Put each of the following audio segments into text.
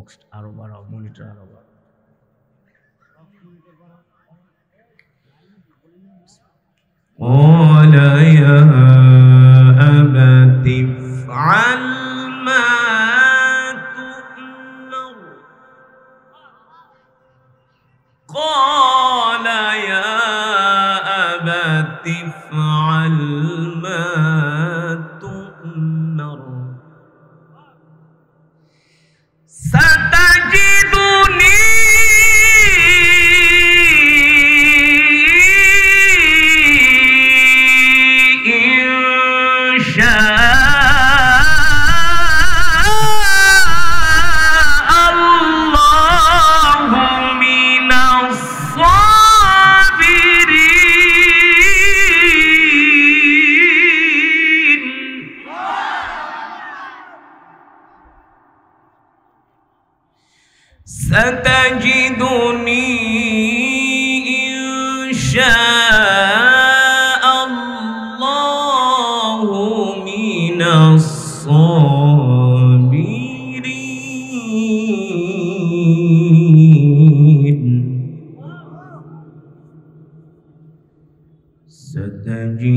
Box আরো বাড়াও, monitor আরো বাড়াও। قال يا أبت افعل ما تؤمر قال يا أبت افعل ما تؤمر ستجدني ستجدني إن شاء الله من الصابرين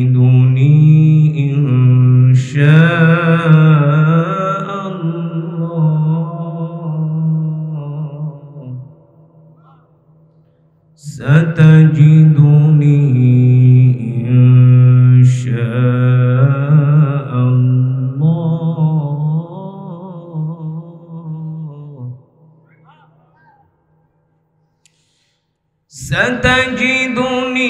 ستجدني إن شاء ستجدني إن شاء الله ستجدني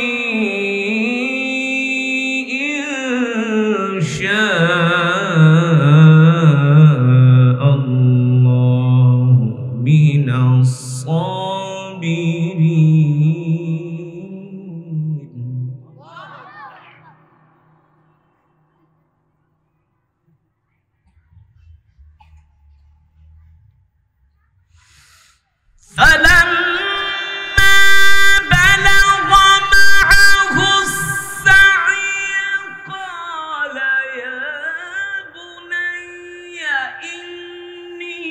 إن شاء الله من الصابرين فلما بلغ معه السعي قال يا بني إني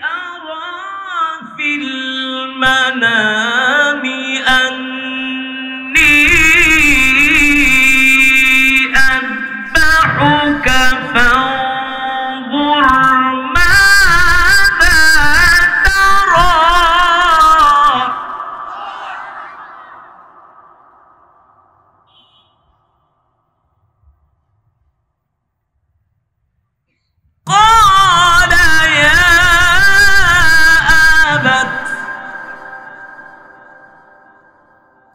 أرى في المنام أني أذبحك فانظر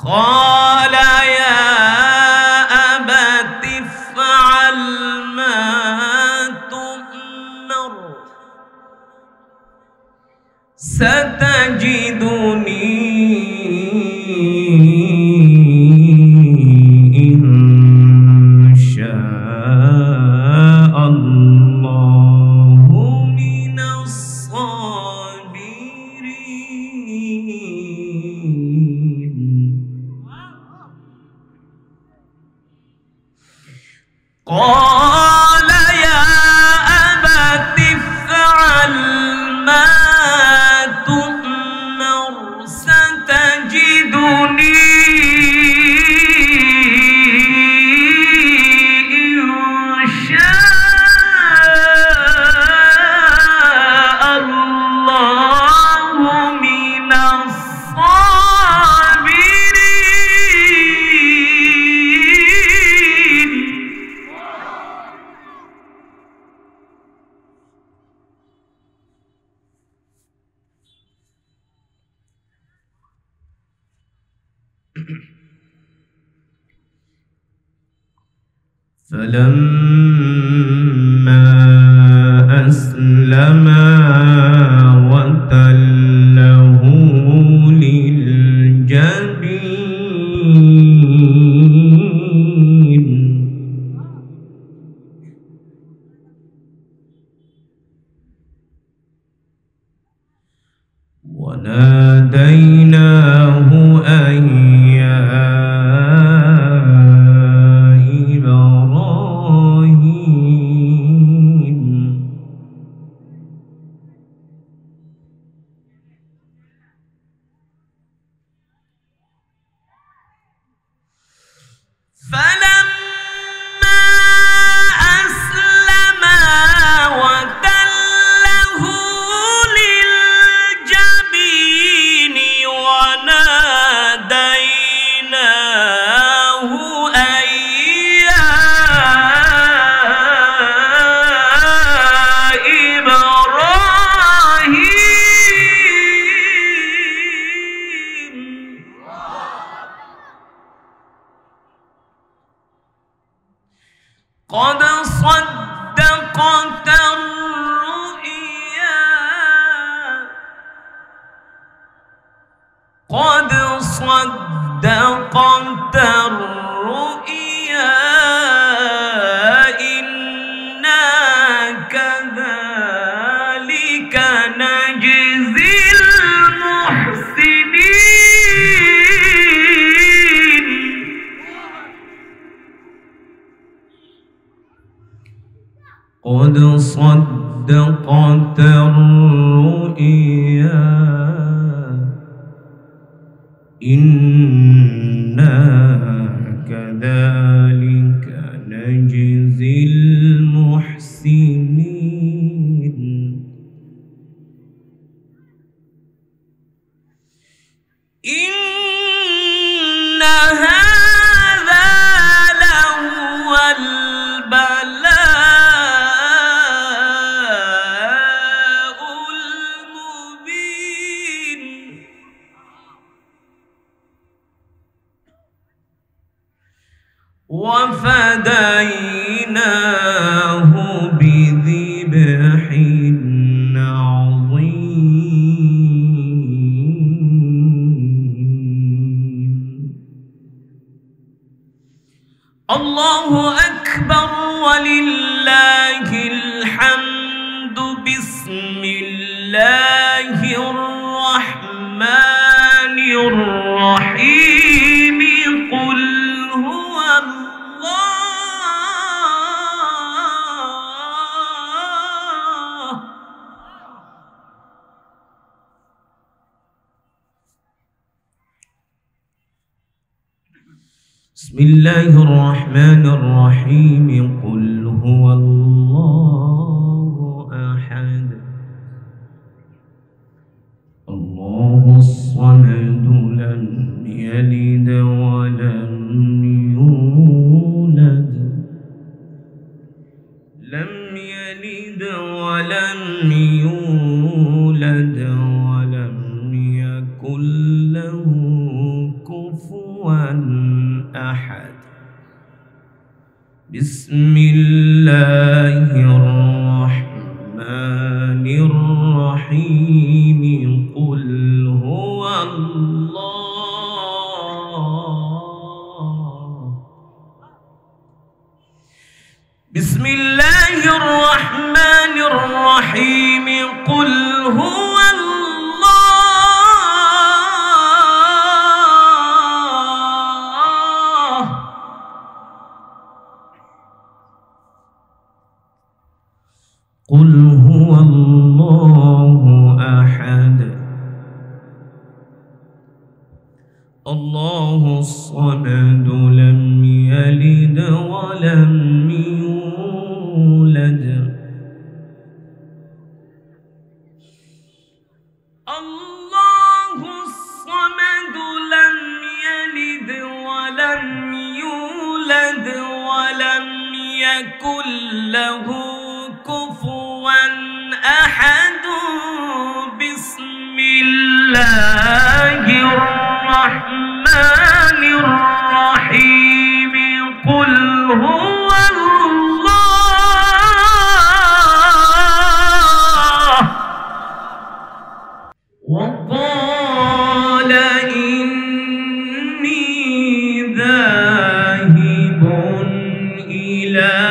قال يا أبت افعل ما تؤمر ستجدني إن شاء الله من الصابرين قال يا أبت افعل ما تؤمر ستجدني إن شاء الله من الصابرين فلما أسلما وتله للجبين وناديناه أن يا إبراهيم قد صدقت الرؤيا قد صدقت الرؤيا إنا كذلك نجزي المحسنين قد صدقت الرؤيا إنا كذلك نجزي المحسنين إن هذا لهو البلاء المبين وفديناه بذبح عظيم الله أكبر ولله الحمد بسم الله الرحمن الرحيم قل هو الله بسم الله الرحمن الرحيم قل هو الله أحد الله الصمد لم يلد ولم يولد ولم يكن له كفوا أحد بسم الله الرحمن الرحيم قل هو الله بسم الله الرحمن الرحيم قل هو قل هو الله أحد الله الصمد لم يلد ولم يولد الله الصمد لم يلد ولم يولد ولم يكن له كفوا أحد بسم الله الرحمن الرحيم قل هو الله وقال إني ذاهب إلى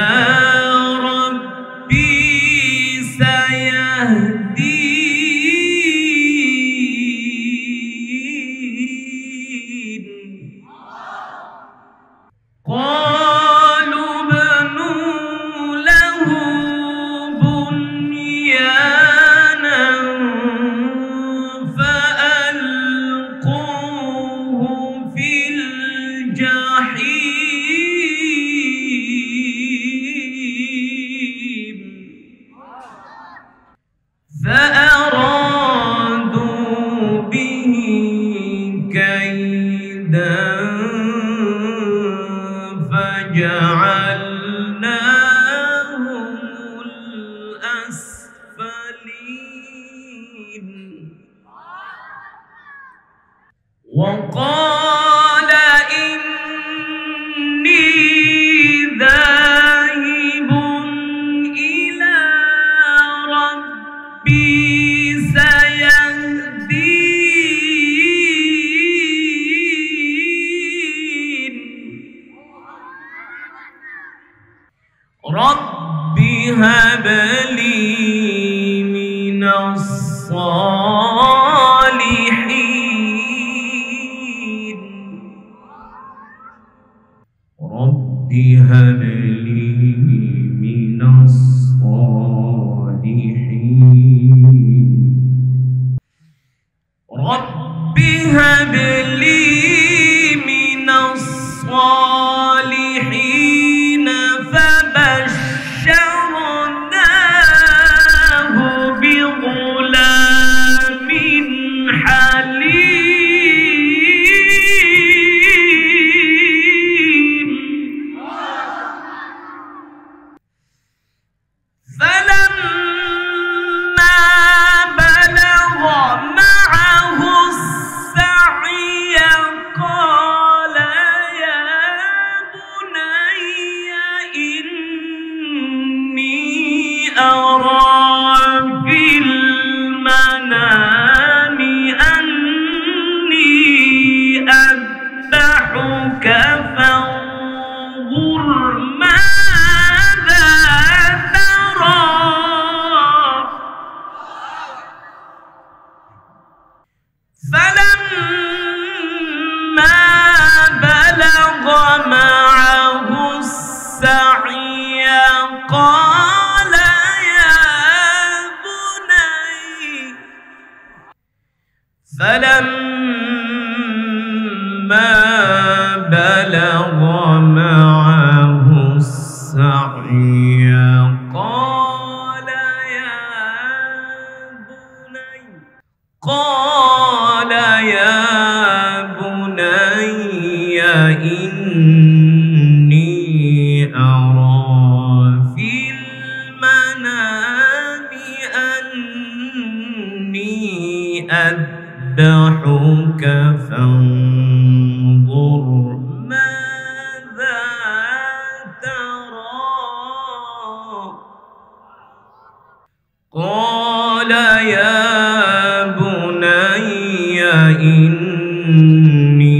قالوا بنوا له بنيانا فألقوه في الجحيم فأرادوا به كيدا فجعلناهم الأسفلين وقال إني ذاهب রব্বি হাবলি মিনাস সালিহিন রব্বি হাবলি মিনাস সালিহিন রব্বি হাবলি মিনাস সালিহিন ফাবাশশারনাহু বিগুলামিন হালিম فلما بلغ معه السعي قال يا بني إني أرى في المنام أني أذبحك فانظر ماذا ترى فلما بلغ معه السعي قال يا بني فلما بلغ معه السعي قال يا بني إني أرى في المنام أني أذبحك فانظر ماذا ترى قال يا بني إني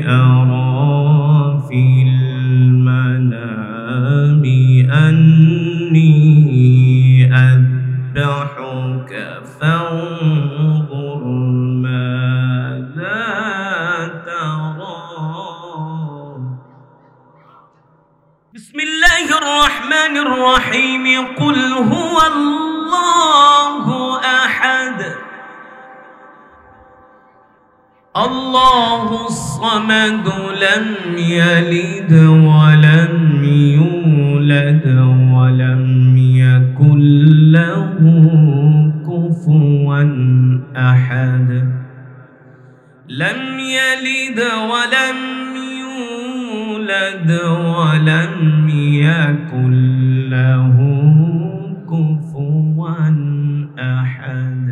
أرى في المنام أني أذبحك فانظر ماذا ترى بسم الله الرحمن الرحيم قل هو الله أحد الله الصمد لم يلد ولم يولد ولم يكن له كفوا أحد لم يلد ولم يولد ولم يكن له كفوا أحد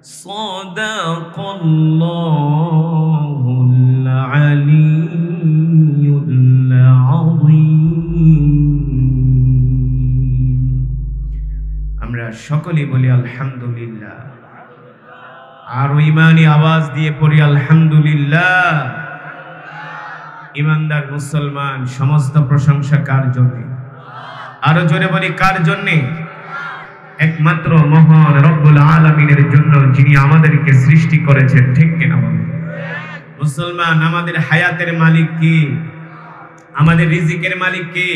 صدق الله العلي العظيم আমরা সকলেই বলি আলহামদুলিল্লাহ আর ঈমানি আওয়াজ দিয়ে পড়ি আলহামদুলিল্লাহ ঈমানদার মুসলমান সমস্ত প্রশংসা কার জন্য আরো জোরে বলি কার জন্য একমাত্র মহান রব্বুল আলামিনের জন্য যিনি আমাদেরকে সৃষ্টি করেছেন ঠিক কিনা বলেন মুসলমান আমাদের হায়াতের মালিক কে আমাদের রিজিকের মালিক কে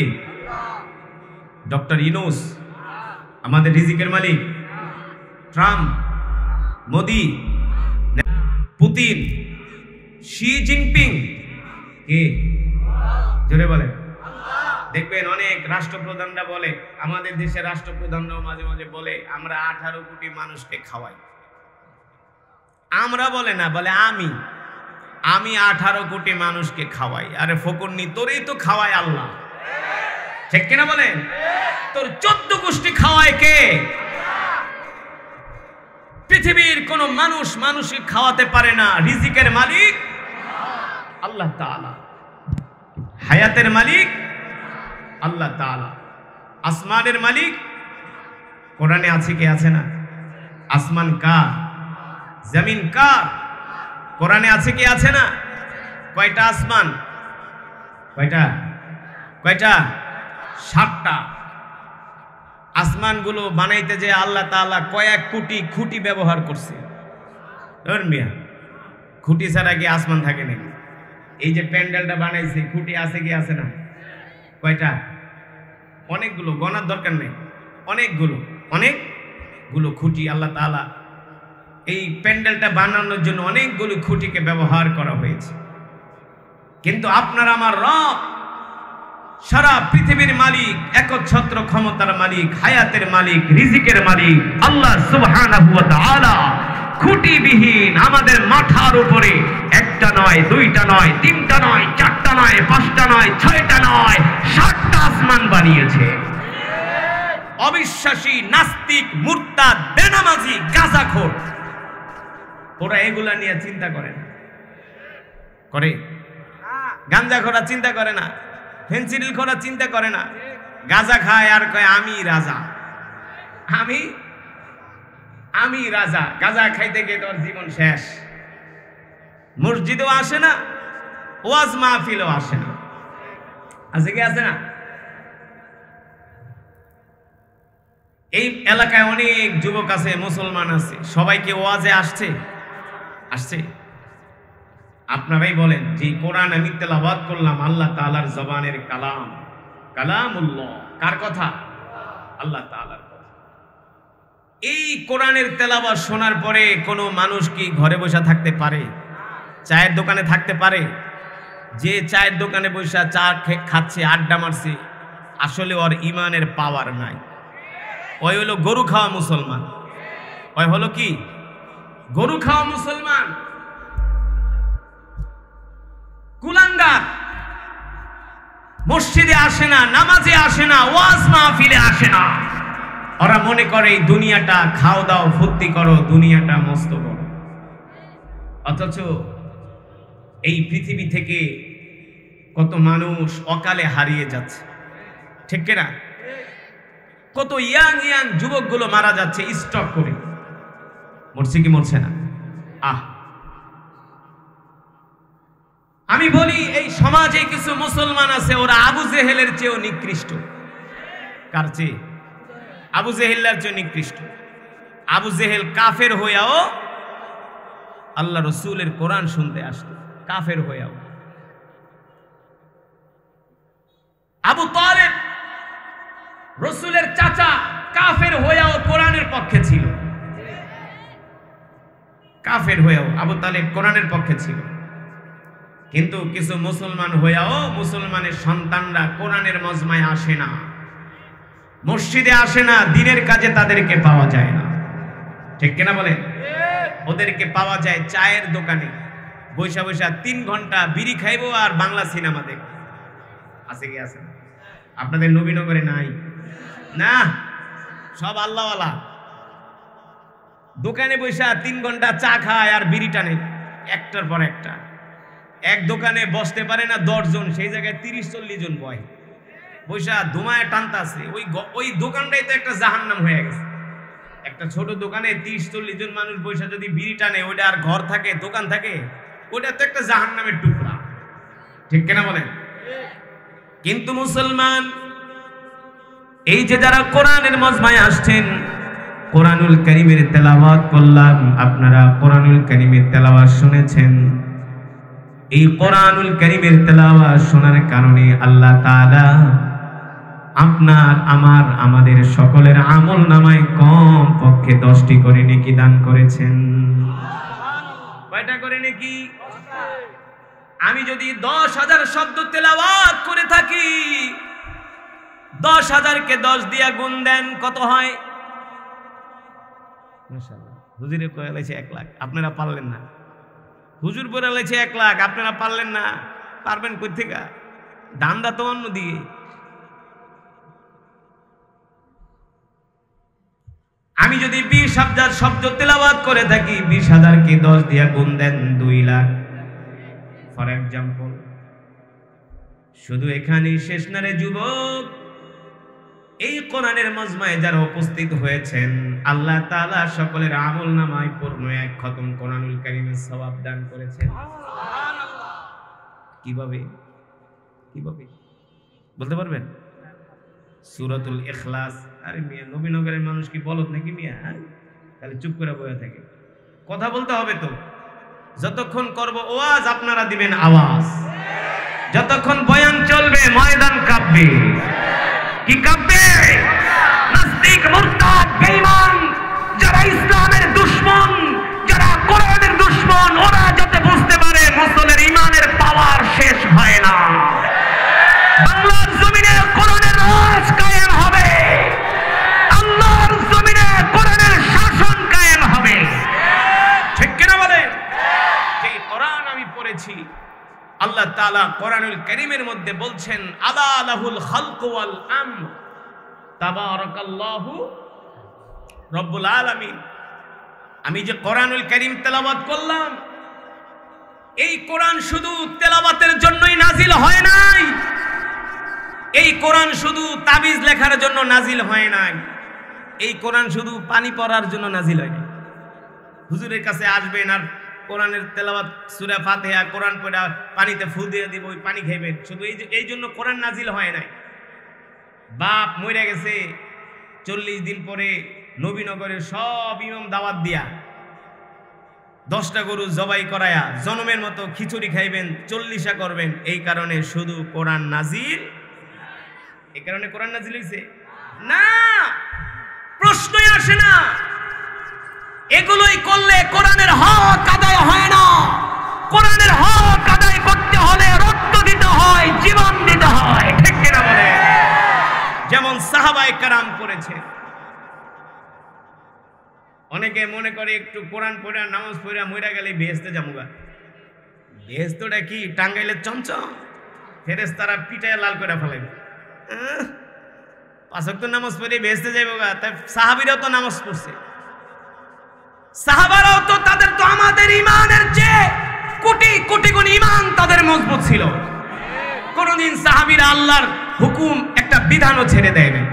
ডক্টর ইউনূস আমাদের রিজিকের মালিক Trump Modi Putin Xi Jinping কে জোরে বলেন দেখবেন অনেক রাষ্ট্রপ্রধানরা বলে আমাদের দেশের রাষ্ট্রপ্রধানরাও মাঝে মাঝে বলে আমরা 18 কোটি মানুষকে খাওয়াই আমরা বলে না বলে আমি 18 কোটি মানুষকে খাওয়াই আরে ফকুন্নি তোরই তো খাওয়ায় আল্লাহ ঠিক কিনা বলেন তোর 14 গোষ্ঠী খাওয়ায় কে পৃথিবীর কোন মানুষ মানুষকে খাওয়াতে পারে না রিজিকের মালিক আল্লাহ তাআলা হায়াতের মালিক আল্লাহ তাআলা আসমানের মালিক কোরআনে আছে কি আছে না আসমান কার জমিন কার কোরআনে আছে কি আছে না কয়টা আসমান কয়টা 7টা। আসমানগুলো বানাইতে যে আল্লাহ তাআলা কয়েক কোটি খুঁটি ব্যবহার করছে। মিয়া, খুঁটি ছাড়া কি আসমান থাকে নাকি? এই যে প্যান্ডেলটা বানাইছে, খুঁটি আছে কি আছে না? কয়টা? অনেকগুলো, গণার দরকার নেই, অনেকগুলো খুঁটি আল্লাহ তাআলা এই প্যান্ডেলটা বানানোর জন্য অনেকগুলো খুঁটিকে ব্যবহার করা হয়েছে। কিন্তু আপনার আমার রব সারা পৃথিবীর মালিক, একচ্ছত্র ক্ষমতার মালিক, হায়াতের মালিক, রিজিকের মালিক আল্লাহ সুবহানাহু ওয়া তাআলা খুঁটিবিহীন আমাদের মাথার উপরে 1টা নয়, 2টা নয়, 3টা নয়, 4টা নয়, 5টা নয়, 6টা নয়, 7টা আসমান বানিয়েছে। অবিশ্বাসী, নাস্তিক, মুরতাদ, বেনামাজি, গাঁজাখোর ওরা এগুলা নিয়ে চিন্তা করে না। করে? গাঁজাখোরা চিন্তা করে না, ফেন্সিডিল খোরা চিন্তা করে না, গাঁজা খায় আর কয় আমি রাজা, আমি রাজা। গাঁজা খাইতে গিয়ে তোর জীবন শেষ। মসজিদেও আসে না, ওয়াজ মাহফিলও আসে না। আছে কি আছে না? এই এলাকায় অনেক যুবক আছে, মুসলমান আছে, সবাইকে ওয়াজে আসছে? আপনারাই বলেন যে কোরআন আমি তেলাওয়াত করলাম আল্লাহ তাআলার জবানের কালাম, কালামুল্লাহ। কার কথা? আল্লাহ তাআলার কথা। এই কোরআনের তেলাওয়াত শোনার পরে কোনো মানুষ কি ঘরে বসে থাকতে পারে? চায়ের দোকানে থাকতে পারে? যে চায়ের দোকানে বসে চা খাচ্ছে, আড্ডা মারছে, আসলে ওর ইমানের পাওয়ার নাই। ওই হলো গরু খাওয়া মুসলমান। ওই হলো কি? গরু খাওয়া মুসলমান, কুলাঙ্গার। মসজিদে আসে না, নামাজে আসে না, ওয়াজ মাহফিলে আসে না। ওরা মনে করে এই দুনিয়াটা খাও দাও, ফুর্তি করো, দুনিয়াটা মস্ত বড়। অথচ এই পৃথিবী থেকে কত মানুষ অকালে হারিয়ে যাচ্ছে, ঠিক কিনা? কত ইয়াং যুবকগুলো মারা যাচ্ছে স্ট্রোক করে। মরছে কি মরছে না? আমি বলি এই সমাজে কিছু মুসলমান আছে, ওরা আবু জেহেলের চেয়েও নিকৃষ্ট। কার চেয়ে? আবু জেহেলের চেয়ে নিকৃষ্ট। আবু জেহেল কাফের হইয়াও আল্লাহ রসুলের কোরআন শুনতে আসতো, কাফের হইয়াও। আবু তালেব রসুলের চাচা, কাফের হইয়াও কোরআনের পক্ষে ছিল। কাফের হইয়াও আবু তালেব কোরআনের পক্ষে ছিল। কিন্তু কিছু মুসলমান হইয়াও মুসলমানের সন্তানরা কোরআনের মজমায় আসে না, মসজিদে আসে না, দিনের কাজে তাদেরকে পাওয়া যায় না, ঠিক কিনা বলেন? ওদেরকে পাওয়া যায় চায়ের দোকানে বৈশা 3 ঘন্টা বিড়ি খাইবো আর বাংলা সিনেমা দেখবো। আছে কি আছে? আপনাদের নবীনগরে নাই না? সব আল্লাহওয়ালা দোকানে বৈশা 3 ঘন্টা চা খায় আর বিড়ি টানে একটার পর একটা। এক দোকানে বসতে পারে না 10 জন, সেই জায়গায় 30-40 জন বৈশা ধুমায় টানতাছে। ওই দোকানটাই তো একটা জাহান্নাম হয়ে গেছে। একটা ছোট দোকানে 30-40 জন মানুষ বৈশা যদি বিড়ি টানে, ওইটা আর ঘর থাকে, দোকান থাকে, ওইটা তো একটা জাহান্নামের টুকরা, ঠিক কিনা বলেন? কিন্তু মুসলমান এই যে যারা কোরআনের মজমায় আসছেন, কোরআনুল কারীমের তেলাওয়াত করলাম, আপনারা কোরআনুল কারীমের তেলাওয়াত শুনেছেন। এই কোরআনুল কারীমের তেলাওয়াত শোনার কারণে আল্লাহ তাআলা আপনার আমার আমাদের সকলের আমল নামায় কম পক্ষে 10টি করে নেকি দান করেছেন। কয়টা করে নেকি? আমি যদি 10,000 শব্দ তেলাওয়াত করে থাকি, 10,000-কে 10 দিয়া গুণ দেন, কত হয়? মাশাআল্লাহ। হুজুরে কইলাইছে 1 লাখ, আপনারা পারলেন না। হুজুর বলেছে 1 লাখ, আপনারা পারলেন না। পারবেন কই থেকে? ধান্দা তো অন্যদিকে। আমি যদি 20,000 শব্দ তেলাওয়াত করে থাকি, 20,000-কে 10 দিয়া গুণ দেন, 2 লাখ। ফর এক্সাম্পল, শুধু এখানেই শেষ না রে যুবক, এই কোরআনের মজমায় যারা উপস্থিত হয়েছেন, আল্লাহ তাআলা সকলের আমল নামায় পূর্ণ 1 খতম কোরআনুল কারীমের সওয়াব দান করেছেন। সুবহানাল্লাহ। কিভাবে বলতে পারবেন? সূরাতুল ইখলাস। আরে মিয়া, নবীনগরের মানুষ কি বলত নাকি মিয়া? খালি চুপ করে বসে থাকে। কথা বলতে হবে তো। যতক্ষণ করব ওয়াজ আপনারা দিবেন আওয়াজ, যতক্ষণ বয়ান চলবে ময়দান কাঁপবে। কি কাঁপবে? নাস্তিক, মুরতাদ, বেঈমান, যারা ইসলামের দুশমন, যারা কোরআনের দুশমন, ওরা যাতে বুঝতে পারে মুসলিমের ঈমানের পাওয়ার শেষ হয় না। বাংলার জমিনে কোরআনের রাজ কায়েম হবে, আল্লাহর জমিনে কোরআনের শাসন কায়েম হবে। ঠিক কিনা বলেন? যে কোরআন আমি পড়েছি, আল্লাহ তাআলা কোরআনুল কারীমের মধ্যে বলছেন আলা লাহুল খালকু ওয়াল আমর তাবারাকাল্লাহু রব্বুল আলামিন। আমি যে কোরআনুল কারীম তেলাওয়াত করলাম, এই কোরআন শুধু তেলাওয়াতের জন্যই নাজিল হয় নাই, এই কোরআন শুধু তাবিজ লেখার জন্য নাজিল হয় নাই, এই কোরআন শুধু পানি পড়ার জন্য নাজিল হয় নাই। হুজুরের কাছে আসবেন আর কোরআনের তেলাওয়াত সূরা ফাতিহা কোরআন পড়া পানিতে ফু দিয়ে দিব, ওই পানি খাইবেন, শুধু এই জন্য কোরআন নাজিল হয় নাই। বাপ মরে গেছে, 40 দিন পরে নবীনগরের সব ইমাম দাওয়াত দিয়া 10টা গরু জবাই করায়া জনমের মতো খিচুড়ি খাইবেন, 40টা করবেন। এই কারণে শুধু কোরআন নাজিল, এই কারণে কোরআন নাজিল হইছে না, প্রশ্নই আসে না। এগুলোই করলে কোরআনের হক আদায় হয় না। কোরআনের হক আদায় করতে হলে রক্ত দিতে হয়, জীবন দিতে হয়। ঠিক কিনা বলে? যেমন সাহাবায়ে কেরাম করেছে। অনেকে মনে করে একটু কোরআন পড়া নামাজ পড়া মইরা গেলে বেহেশতে যামুগা। বেহেশতটা কি টাঙ্গাইলের চমচম? ফেরেশতারা পিটায় লাল করে ফেলাইবে। 5 ওয়াক্ত নামাজ পড়ে বেহেশতে যাইবগা। তাই সাহাবীরাও তো নামাজ পড়ছে, সাহাবারাও তো, তাদের তো আমাদের ঈমানের চেয়ে কোটি কোটি গুণ ঈমান তাদের মজবুত ছিল। কোনদিন সাহাবীরা আল্লাহর হুকুম একটা বিধানও ছেড়ে দেয় না।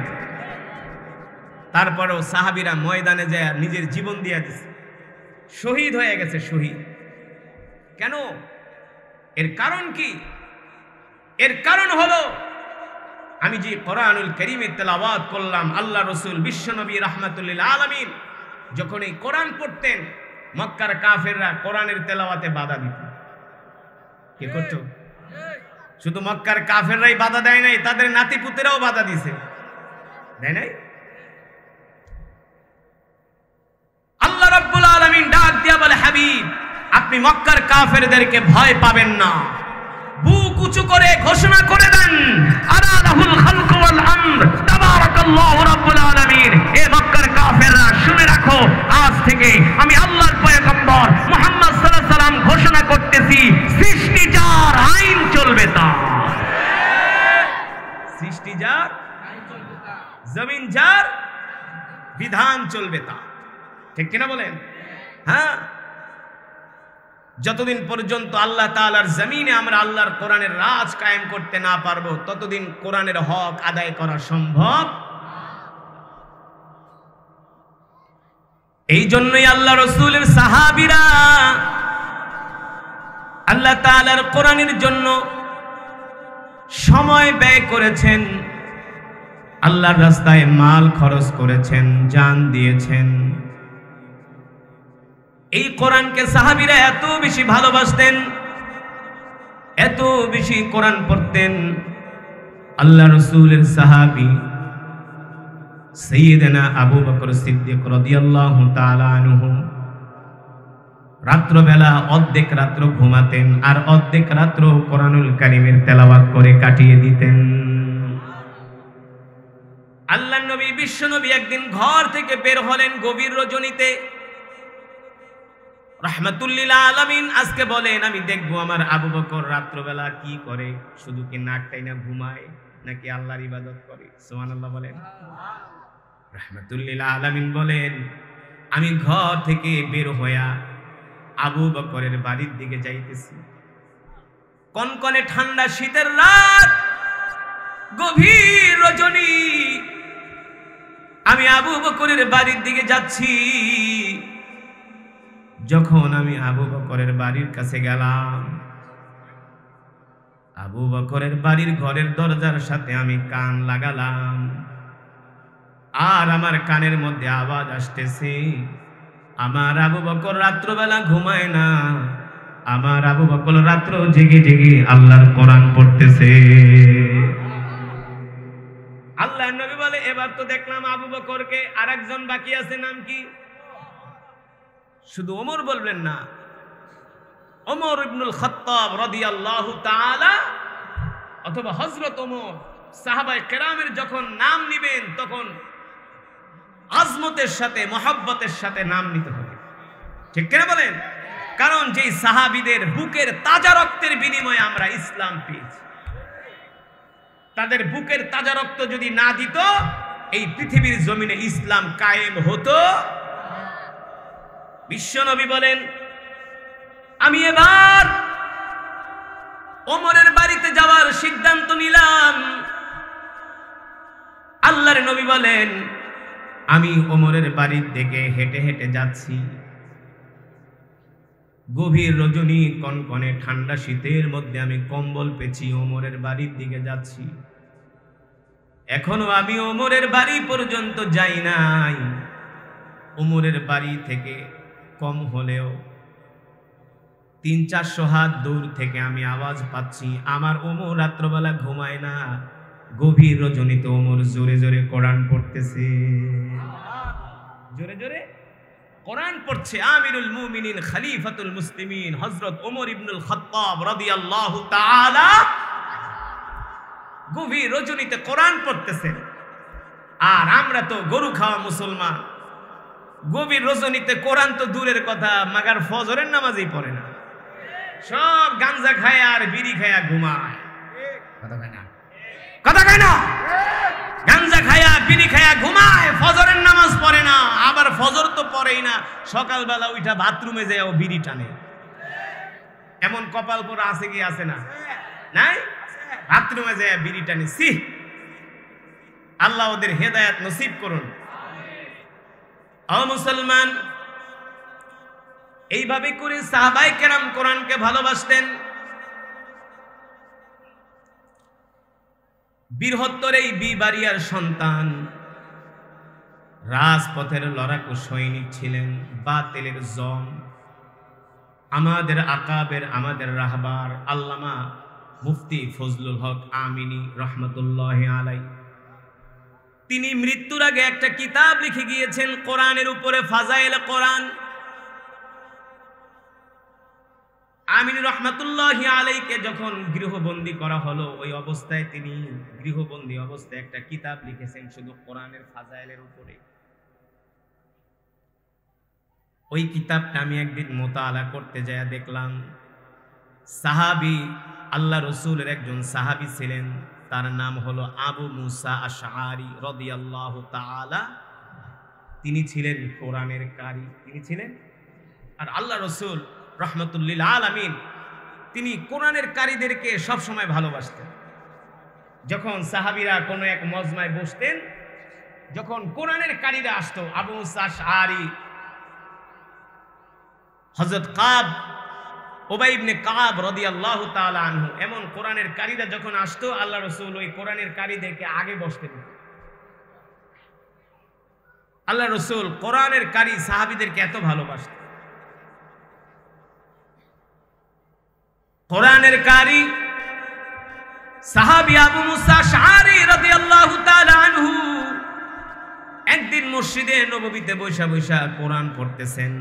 তারপরেও সাহাবীরা ময়দানে যায় নিজের জীবন দিয়ে দিছে, শহীদ হয়ে গেছে, শহীদ। কেন? এর কারণ কি? এর কারণ হলো আমি যে কোরআনুল কারীমের তেলাওয়াত করলাম, আল্লাহ রাসূল বিশ্বনবী রাহমাতুল লিল আলামিন যখন এই কোরআন পড়তেন, মক্কার কাফেররা কোরআনের তেলাওয়াতে বাধা দিত। কে করত? শুধু মক্কার কাফেররাই বাধা দেয় নাই, তাদের নাতিপুতেরাও বাধা দিছে, দেয় নাই? আল্লাহ রাব্বুল আলামিন ডাক দিয়া বলে, হাবিব আপনি মক্কার কাফেরদেরকে ভয় পাবেন না, বুক উঁচু করে ঘোষণা করে দেন আলা লাহুল খালকু ওয়াল আমর তাবারাকাল্লাহু রাব্বুল আলামিন। এ মক্কার কাফেররা শুনে রাখো, আজ থেকে আমি আল্লাহর পয়গম্বর মুহাম্মদ সাল্লাল্লাহু আলাইহি সাল্লাম ঘোষণা করতেছি, সৃষ্টি যার আইন চলবে তার। সৃষ্টি যার আইন চলবে তার, জমিন যার বিধান চলবে তার। ঠিক কিনা বলেন? হ্যাঁ, যতদিন পর্যন্ত আল্লাহ তাআলার জমিনে আমরা আল্লাহর কোরআনের রাজ কায়েম করতে না পারবো, ততদিন কোরআনের হক আদায় করা সম্ভব। এই জন্যই আল্লাহ রাসূলের সাহাবীরা আল্লাহ তাআলার কোরআনের জন্য সময় ব্যয় করেছেন, আল্লাহর রাস্তায় মাল খরচ করেছেন, জান দিয়েছেন। এই কোরআনকে সাহাবীরা এত বেশি ভালোবাসতেন, এত বেশি কোরআন পড়তেন। আল্লাহ রাসূলের সাহাবী সাইয়্যিদনা আবু বকর সিদ্দিক রাদিয়াল্লাহু তাআলা আনহু রাত্রবেলা অর্ধেক রাত্র ঘুমাতেন আর অর্ধেক রাত্র কোরআনুল কারীমের তেলাওয়াত করে কাটিয়ে দিতেন। আল্লাহর নবী বিশ্বনবী একদিন ঘর থেকে বের হলেন গভীর রজনীতে। রাহমাতুল লিল আলামিন আজকে বলেন, আমি দেখবো আমার আবু বকর রাত্রবেলা কি করে, শুধু কি নাক টাইনা ঘুমায় নাকি আল্লাহর ইবাদত করে। সুবহানাল্লাহ বলেন। রাহমাতুল লিল আলামিন বলেন, আমি ঘর থেকে বের হইয়া আবু বকরের বাড়ির দিকে যাইতেছি। কনকনে ঠান্ডা শীতের রাত, গভীর রজনী, আমি আবু বকরের বাড়ির দিকে যাচ্ছি। যখন আমি আবু বকরের বাড়ির কাছে গেলাম, আবু বকরের বাড়ির ঘরের দরজার সাথে আমি কান লাগালাম, আর আমার কানের মধ্যে আওয়াজ আসতেছে। আমার আবু বকর রাত্রবেলা ঘুমায় না, আমার আবু বকর রাত্র জেগে জেগে আল্লাহর কোরআন পড়তেছে। আল্লাহর নবী বলে, এবার তো দেখলাম আবু বকরকে, আরেকজন বাকি আছে, নাম কি? শুধু ওমর বলবেন না, ওমর ইবনুল খাত্তাব রাদিয়াল্লাহু তাআলা অথবা হযরত ওমর, সাহাবায়ে কেরামের যখন নাম নিবেন তখন আজমতের সাথে মহব্বতের সাথে নাম নিতে হবে, ঠিক কিনা বলেন? কারণ যেই সাহাবীদের বুকের তাজা রক্তের বিনিময়ে আমরা ইসলাম পেয়েছি, তাদের বুকের তাজা রক্ত যদি না দিত এই পৃথিবীর জমিনে ইসলাম কায়েম হতো। বিশ্বনবী বলেন, আমি এবার ওমরের বাড়িতে যাওয়ার সিদ্ধান্ত নিলাম। আল্লাহর নবী বলেন, আমি ওমরের বাড়ির দিকে হেঁটে হেঁটে যাচ্ছি। গভীর রজনী, কনকনে ঠান্ডা শীতের মধ্যে আমি কম্বল পেঁচি ওমরের বাড়ির দিকে যাচ্ছি। এখনো আমি ওমরের বাড়ি পর্যন্ত যাই নাই। ওমরের বাড়ি থেকে কম হলেও 300-400 হাত দূর থেকে আমি আওয়াজ পাচ্ছি, আমার ওমর রাত্রবেলা ঘুমায় না, গভীর রজনীতে ওমর জোরে জোরে কোরআন পড়তেছে, জোরে জোরে কোরআন পড়ছে। আমিরুল মুমিনিন খলিফাতুল মুসলিমিন হযরত ওমর ইবনুল খাত্তাব রাদিয়াল্লাহু তাআলা গভীর রজনীতে কোরআন পড়তেছেন। আর আমরা তো গরু খাওয়া মুসলমান, গভীর রজনীতে কোরআন তো দূরের কথা, মাগার ফজরের নামাজই পড়ে না, সব গাঞ্জা খায় আর বিড়ি খায়া ঘুমায়। কথা কয় না, কথা কয় না? গাঞ্জা খায়া বিড়ি খায়া ঘুমায়, ফজরের নামাজ পড়ে না। আবার ফজর তো পড়েই না, সকালবেলা উঠা বাথরুমে যায় ও বিড়ি টানে। এমন কপাল পোড়া আছে কি আছে না? নাই? বাথরুমে যায় বিড়ি টানে। সি, আল্লাহ ওদের হেদায়েত নসিব করুন। ও মুসলমান, এইভাবে করে সাহাবায়ে কেরাম কোরআনকে ভালোবাসতেন। বৃহত্তর এই বিবারিয়ার সন্তান, রাজপথের লড়াকু সৈনিক ছিলেন, বাতিলের জম, আমাদের আকাবের, আমাদের রাহবার আল্লামা মুফতি ফজলুল হক আমিনী রহমতুল্লাহি আলাইহি। তিনি মৃত্যুর আগে একটা কিতাব লিখে গিয়েছেন কোরআনের উপরে, ফাজাইল কোরআন। আমিনী রহমতুল্লাহি আলাইহিকে যখন গৃহবন্দী করা হলো, ওই অবস্থায় তিনি গৃহবন্দী অবস্থায় একটা কিতাব লিখেছেন শুধু কোরআনের ফাজাইলের উপরে। ওই কিতাবটা আমি একদিন মোতালা করতে যায় দেখলাম, সাহাবী, আল্লাহ রসুলের একজন সাহাবী ছিলেন, তার নাম হলো আবু মুসা আশআরী রাদিয়াল্লাহু তাআলা। তিনি ছিলেন কোরআনের কারি, তিনি ছিলেন। আর আল্লাহ রসুল রহমতুল্লিল আলামিন তিনি কোরআনের কারীদেরকে সবসময় ভালোবাসতেন। যখন সাহাবীরা কোনো এক মজমায় বসতেন, যখন কোরআনের কারীরা আসতো, আবু মুসা আশআরী, হযরত কাব, উবাই ইবনে কাব রাদিয়াল্লাহু তাআলা আনহু, এমন কোরআনের কারীরা যখন আসতো, আল্লাহ রাসূল ওই কোরআনের কারীদেরকে আগে বসতেন। আল্লাহ রাসূল কোরআনের কারী সাহাবীদেরকে এত ভালোবাসতেন। কোরআনের কারী সাহাবী আবু মুসা আশআরী রাদিয়াল্লাহু তাআলা আনহু একদিন মসজিদে নববীতে বৈশা বৈশা কোরআন পড়তেছেন।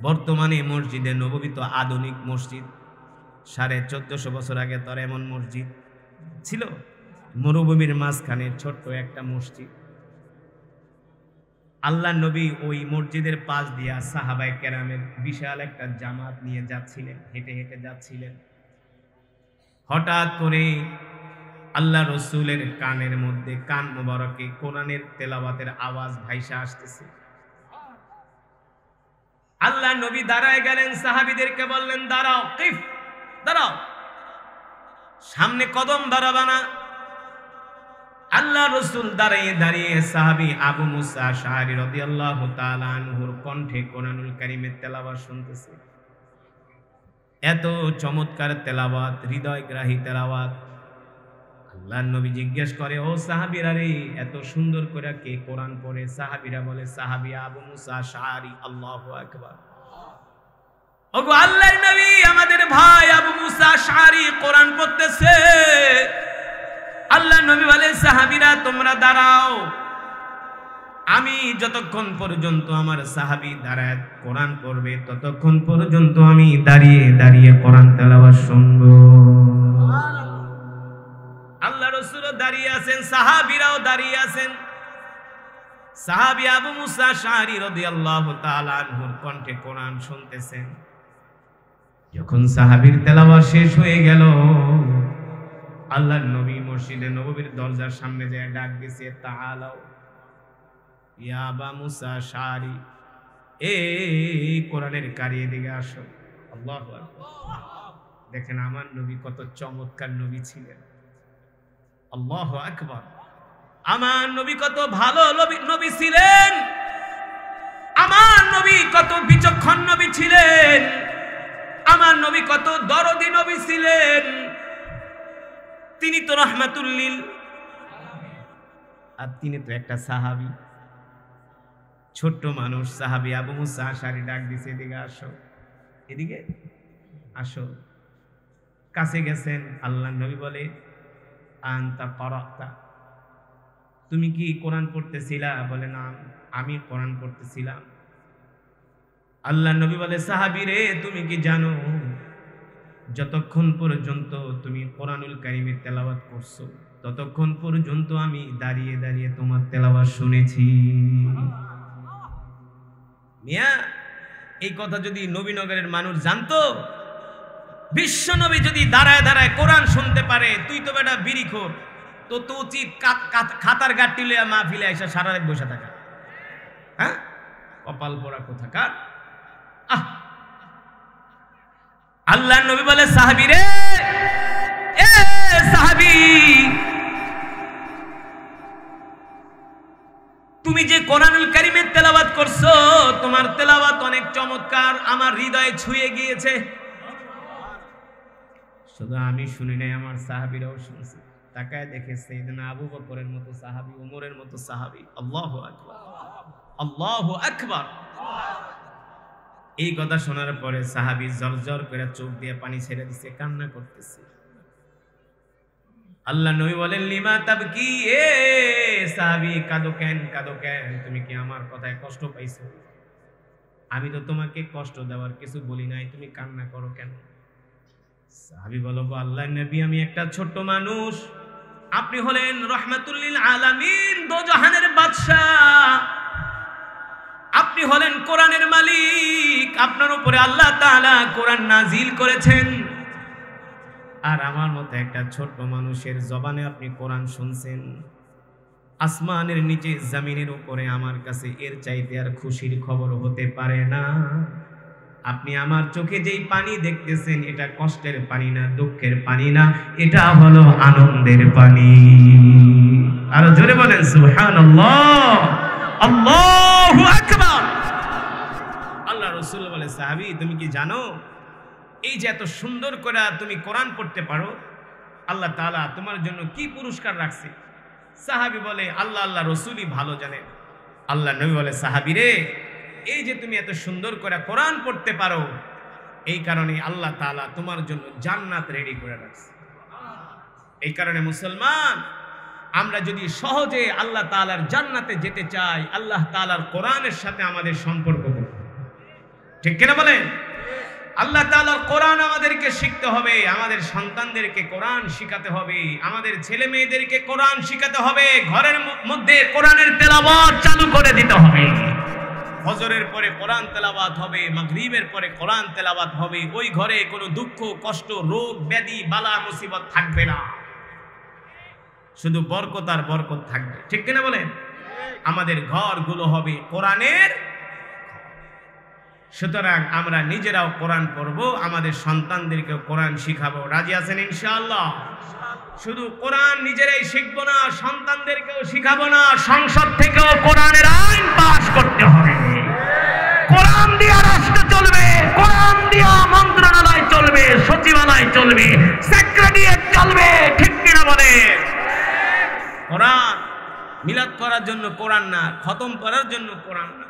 বর্তমানে মসজিদে নববী তো আধুনিক মসজিদ, 1450 বছর আগে তো এমন মসজিদ ছিল, মরুভূমির মাঝখানে ছোট্ট একটা মসজিদ। আল্লাহ নবী ওই মসজিদের পাশ দিয়া সাহাবায়ে কেরামের বিশাল একটা জামাত নিয়ে যাচ্ছিলেন, হেঁটে হেঁটে যাচ্ছিলেন। হঠাৎ করে আল্লাহ রসুলের কানের মধ্যে, কান মোবারকে কোরআনের তেলাওয়াতের আওয়াজ ভাইসা আসতেছে। আল্লাহ নবী দাঁড়ায় গেলেন, সাহাবীদেরকে বললেন, দাঁড়াও, কিফ, দাঁড়াও, সামনে কদম দাঁড়াবা না। আল্লাহ রসুল দাঁড়িয়ে দাঁড়িয়ে সাহাবী আবু মুসা আশআরী রাদিয়াল্লাহু তাআলা আনহুর কণ্ঠে কোরআনুল কারীমের তেলাওয়াত শুনতেছে। এত চমৎকার তেলাওয়াত, হৃদয়গ্রাহী তেলাওয়াত। আল্লাহর নবী জিজ্ঞেস করে, ও সাহাবীরা রে, এত সুন্দর করে কে কোরআন পড়ে? সাহাবীরা বলে, সাহাবী আবু মুসা আশআরী। আল্লাহু আকবার। ওগো আল্লাহর নবী, আমাদের ভাই আবু মুসা আশআরী কোরআন পড়তেছে। আল্লাহর নবী বলে, সাহাবীরা তোমরা দাঁড়াও, আমি যতক্ষণ পর্যন্ত আমার সাহাবী দাঁড়ায় কোরআন পড়বে ততক্ষণ পর্যন্ত আমি দাঁড়িয়ে দাঁড়িয়ে কোরআন তেলাওয়াত শুনব। আল্লাহ রাসূলও দাঁড়িয়ে আছেন, সাহাবীরাও দাঁড়িয়ে আছেন। সাহাবী আবু মুসা আশআরী রাদিয়াল্লাহু তাআলা আনহুর কণ্ঠে কোরআন শুনতেছেন। যখন সাহাবীর তেলাওয়াত শেষ হয়ে গেল, আল্লাহর নবী মসজিদে নববীর দরজার সামনে যায় ডাক দিয়েছে, তাআলাও ইয়া আবা মুসা আশআরী, এই কোরআনের কারি এদিকে আসো। আল্লাহু আকবার। দেখেন আমার নবী কত চমৎকার নবী ছিলেন। আল্লাহু আকবার। আমার নবী কত ভালো নবী ছিলেন, আমার নবী কত বিচক্ষণ নবী ছিলেন, আমার নবী কত দরদি নবী ছিলেন। তিনি তো রাহমাতুল লিল, আর তিনি তো একটা সাহাবী, ছোট্ট মানুষ। সাহাবী আবু মুসা আশআরী ডাক দিছে, এদিকে আসো, এদিকে আসো। কাছে গেছেন, আল্লাহর নবী বলে, আনতা ক্বারাতা, তুমি কি কোরআন পড়তেছিলা? বলে, না, আমি কোরআন পড়তেছিলাম। আল্লাহর নবী বলে, সাহাবী রে, তুমি কি জানো যতক্ষণ পর্যন্ত তুমি কোরআনুল কারীমের তেলাওয়াত করছো ততক্ষণ পর্যন্ত আমি দাঁড়িয়ে দাঁড়িয়ে তোমার তেলাওয়াত শুনেছি। মিয়া, এই কথা যদি নবীনগরের মানুষ জানতো, বিশ্ব নবী যদি দাঁড়ায় দাঁড়ায় কোরআন শুনতে পারে, তুই তো বেটা বিড়িখোর, তো তো উচিত খাতার গাঁটটি লইয়া মাহফিলে এসে সারা রাত বসে থাকা। হ্যাঁ, কপাল পোড়া কোথাকার। আল্লাহর নবী বলে, সাহাবী রে, এ সাহাবী, তুমি যে কোরআনুল কারীমের তেলাওয়াত করছো, তোমার তেলাওয়াত অনেক চমৎকার, আমার হৃদয়ে ছুঁয়ে গিয়েছে। শুধু আমি শুনি নাই, আমার সাহাবীরাও শুনছে। তাকায় দেখে সাইয়েদনা আবু বকরের মতো সাহাবী, ওমরের মতো সাহাবী। আল্লাহু আকবার, আল্লাহু আকবার। এই কথা শোনার পরে সাহাবী জলজল করে চোখ দিয়ে পানি ছেড়ে দিছে, কান্না করতেছে। আল্লাহ নবী বলেন, লিমা তাবকি, এ সাহাবী, কাঁদো কেন, কাঁদো কেন? তুমি কি আমার কথায় কষ্ট পাইছো? আমি তো তোমাকে কষ্ট দেওয়ার কিছু বলি নাই, তুমি কান্না করো কেন? সাহাবী বলো, আল্লাহর নবী, আমি একটা ছোট্ট মানুষ, আপনি হলেন রাহমাতুল লিল আলামিন, দোজাহানের বাদশা, আপনি হলেন কোরআনের মালিক, আপনার উপরে আল্লাহ তাআলা কোরআন নাজিল করেছেন, আর আমার মতো একটা ছোট্ট মানুষের জবানে আপনি কোরআন শুনছেন। আসমানের নিচে জমিনের উপরে আমার কাছে এর চাইতে আর খুশির খবর হতে পারে না। আপনি আমার চোখে যেই পানি দেখতেছেন, এটা কষ্টের পানি না, দুঃখের পানি না, এটা হলো আনন্দের পানি। আর জোরে বলেন সুবহানাল্লাহ, আল্লাহু আকবার। আল্লাহ রাসূল বলে, সাহাবী, তুমি কি জানো এই যে এত সুন্দর করে তুমি কোরআন পড়তে পারো, আল্লাহ তাআলা তোমার জন্য কি পুরস্কার রাখছে? সাহাবী বলে, আল্লাহ আল্লাহ রাসূলই ভালো জানেন। আল্লাহ নবী বলে, সাহাবী রে, এই যে তুমি এত সুন্দর করে কোরআন পড়তে পারো, এই কারণে আল্লাহ তাআলা তোমার জন্য জান্নাত রেডি করে রাখছে। এই কারণে মুসলমান, আমরা যদি সহজে আল্লাহ তাআলার জান্নাতে যেতে চাই, আল্লাহ তাআলার কোরআনের সাথে আমাদের সম্পর্ক করতে হবে। ঠিক কিনা বলেন? আল্লাহ তাআলার কোরআন আমাদেরকে শিখতে হবে, আমাদের সন্তানদেরকে কোরআন শিখাতে হবে, আমাদের ছেলে মেয়েদেরকে কোরআন শিখাতে হবে, ঘরের মধ্যে কোরআনের তেলাওয়াত চালু করে দিতে হবে। ফজরের পরে কোরআন তেলাওয়াত হবে, মাগরিবের পরে কোরআন তেলাওয়াত হবে। ওই ঘরে কোনো দুঃখ, কষ্ট, রোগ, ব্যাধি, বালা, মুসিবত থাকবে না, শুধু বরকত আর বরকত থাকবে। ঠিক কিনা বলেন? আমাদের ঘরগুলো হবে কোরআনের। সুতরাং আমরা নিজেরাও কোরআন পড়বো, আমাদের সন্তানদেরকেও কোরআন শিখাবো। রাজি আছেন ইনশাআল্লাহ? শুধু কোরআন নিজেরাই শিখবো না, সন্তানদেরকেও শিখাবো না, সংসদ থেকেও কোরআনের আইন পাস করতে হবে। কোরআন দিয়া রাষ্ট্র চলবে, কোরআন দিয়া মন্ত্রণালয় চলবে। চলবে, সচিবালয় চলবে, সেক্রেটারিয়েট চলবে, ঠিক কিনা বলে? কোরআন মিলাদ করার জন্য কোরআন না, খতম করার জন্য কোরআন না।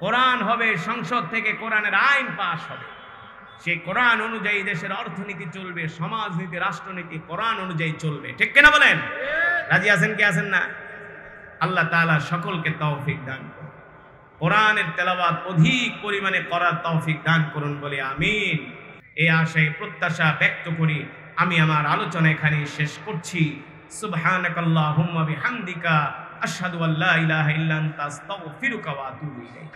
কোরআন হবে সংসদ থেকে কোরআনের আইন পাশ হবে, সেই কোরআন অনুযায়ী দেশের অর্থনীতি চলবে, সমাজনীতি, রাষ্ট্রনীতি কোরআন অনুযায়ী চলবে, ঠিক কিনা বলেন? রাজি আছেন কি আছেন না? আল্লাহ তাআলা সকলকে তৌফিক দান করুন, কোরআনের তেলাওয়াত অধিক পরিমাণে করার তৌফিক দান করুন বলে আমিন। এই আশায় প্রত্যাশা ব্যক্ত করি আমি আমার আলোচনা এখানে শেষ করছি। সুবহানাকাল্লাহুম্মা বিহামদিকা আশহাদু আল্লা ইলাহা ইল্লা আনতা আস্তাগফিরুকা ওয়া আতুবু ইলাইক।